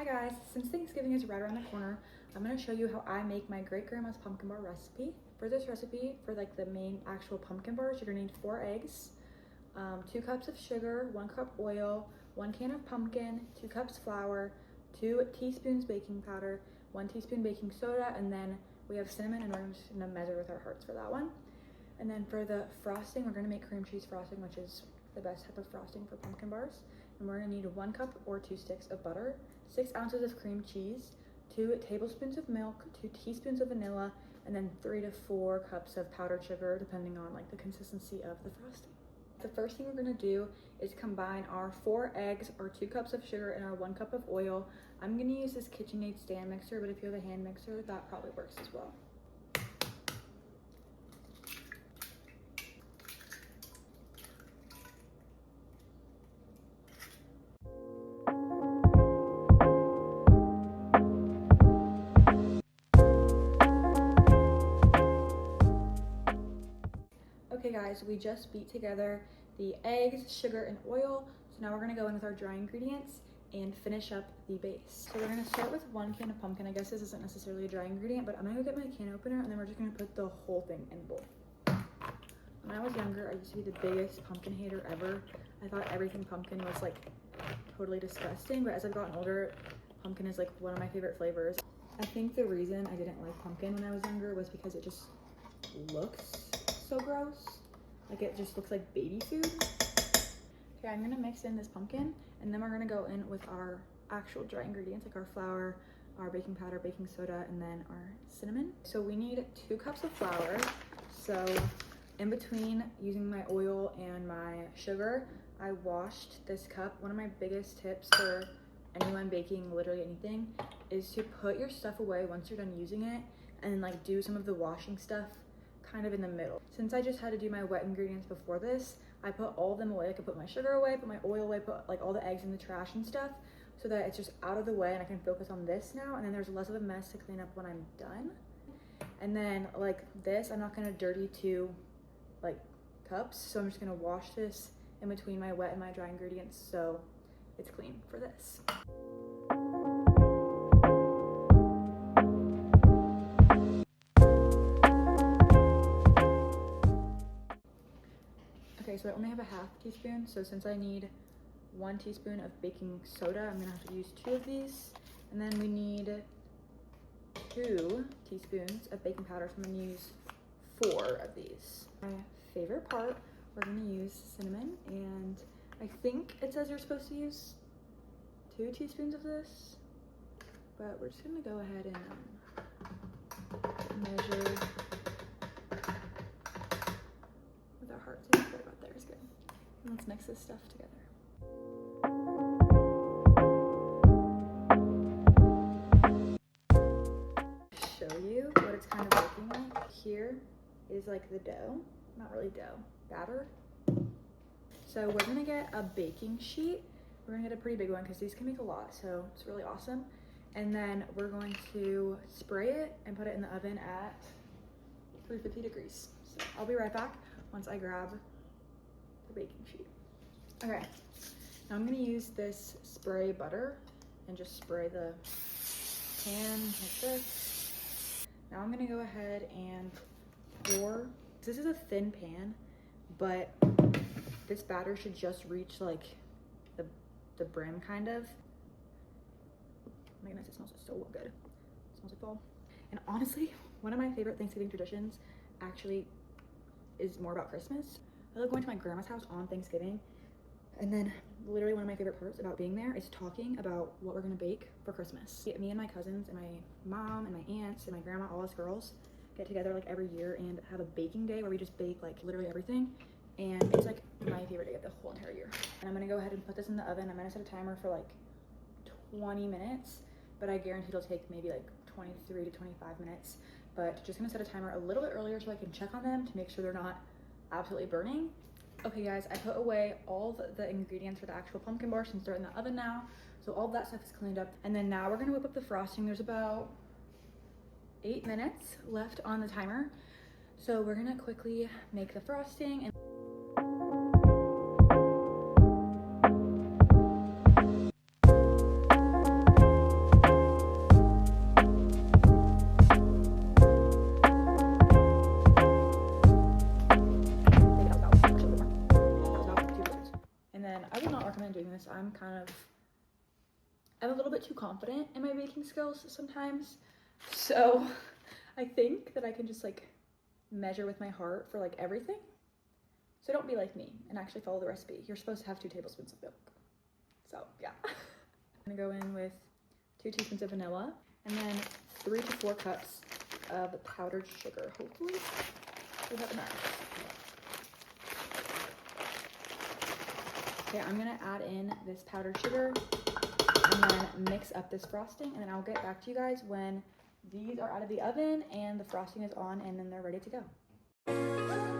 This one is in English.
guys, since Thanksgiving is right around the corner, I'm going to show you how I make my great grandma's pumpkin bar recipe. For this recipe, for like the main actual pumpkin bars, you're going to need 4 eggs, 2 cups of sugar, 1 cup oil, 1 can of pumpkin, 2 cups flour, 2 teaspoons baking powder, 1 teaspoon baking soda, and then we have cinnamon, and we're just going to measure with our hearts for that one. And then for the frosting, we're going to make cream cheese frosting, which is the best type of frosting for pumpkin bars. And we're going to need 1 cup or 2 sticks of butter, 6 ounces of cream cheese, 2 tablespoons of milk, 2 teaspoons of vanilla, and then 3 to 4 cups of powdered sugar, depending on like the consistency of the frosting. The first thing we're going to do is combine our 4 eggs, our 2 cups of sugar, and our 1 cup of oil. I'm going to use this KitchenAid stand mixer, but if you have a hand mixer, that probably works as well. Okay guys, we just beat together the eggs, sugar, and oil. So now we're gonna go in with our dry ingredients and finish up the base. So we're gonna start with 1 can of pumpkin. I guess this isn't necessarily a dry ingredient, but I'm gonna go get my can opener and then we're just gonna put the whole thing in the bowl. When I was younger, I used to be the biggest pumpkin hater ever. I thought everything pumpkin was like totally disgusting, but as I've gotten older, pumpkin is like one of my favorite flavors. I think the reason I didn't like pumpkin when I was younger was because it just looks so gross. Like it just looks like baby food. Okay, I'm gonna mix in this pumpkin and then we're gonna go in with our actual dry ingredients like our flour, our baking powder, baking soda, and then our cinnamon. So we need 2 cups of flour. So in between using my oil and my sugar, I washed this cup. One of my biggest tips for anyone baking literally anything is to put your stuff away once you're done using it and like do some of the washing stuff kind of in the middle. Since I just had to do my wet ingredients before this, I put all of them away. I could put my sugar away, put my oil away, put like all the eggs in the trash and stuff so that it's just out of the way and I can focus on this now, and then there's less of a mess to clean up when I'm done. And then like this, I'm not gonna dirty 2 like cups, so I'm just gonna wash this in between my wet and my dry ingredients so it's clean for this. Okay, so I only have a ½ teaspoon, so since I need 1 teaspoon of baking soda, I'm gonna have to use 2 of these. And then we need 2 teaspoons of baking powder, so I'm gonna use 4 of these. My favorite part, we're gonna use cinnamon, and I think it says you're supposed to use 2 teaspoons of this, but we're just gonna go ahead and measure with our hearts. I think right about there is good. And let's mix this stuff together. Show you what it's kind of looking like. Here is like the dough, not really dough, batter. So we're gonna get a baking sheet. We're gonna get a pretty big one because these can make a lot, so it's really awesome. And then we're going to spray it and put it in the oven at 350 degrees. So I'll be right back once I grab the baking sheet. Okay, now I'm gonna use this spray butter and just spray the pan like this. Now I'm gonna go ahead and pour. This is a thin pan, but this batter should just reach like the brim kind of. Oh my goodness, it smells so good. It smells like fall. And honestly, one of my favorite Thanksgiving traditions actually is more about Christmas. I love going to my grandma's house on Thanksgiving, and then literally one of my favorite parts about being there is talking about what we're gonna bake for Christmas. Me and my cousins and my mom and my aunts and my grandma, all us girls, get together like every year and have a baking day where we just bake like literally everything. And it's like my favorite day of the whole entire year. And I'm gonna go ahead and put this in the oven. I'm gonna set a timer for like 20 minutes, but I guarantee it'll take maybe like 23 to 25 minutes. But just gonna set a timer a little bit earlier so I can check on them to make sure they're not absolutely burning. Okay guys, I put away all the ingredients for the actual pumpkin bar since they're in the oven now. So all that stuff is cleaned up. And then now we're gonna whip up the frosting. There's about 8 minutes left on the timer. So we're gonna quickly make the frosting. And then I would not recommend doing this. I'm a little bit too confident in my baking skills sometimes. So I think that I can just like measure with my heart for like everything. So don't be like me and actually follow the recipe. You're supposed to have 2 tablespoons of milk. So yeah. I'm gonna go in with 2 teaspoons of vanilla and then 3 to 4 cups of powdered sugar. Hopefully we have enough. Okay, I'm gonna add in this powdered sugar and then mix up this frosting, and then I'll get back to you guys when these are out of the oven and the frosting is on and then they're ready to go.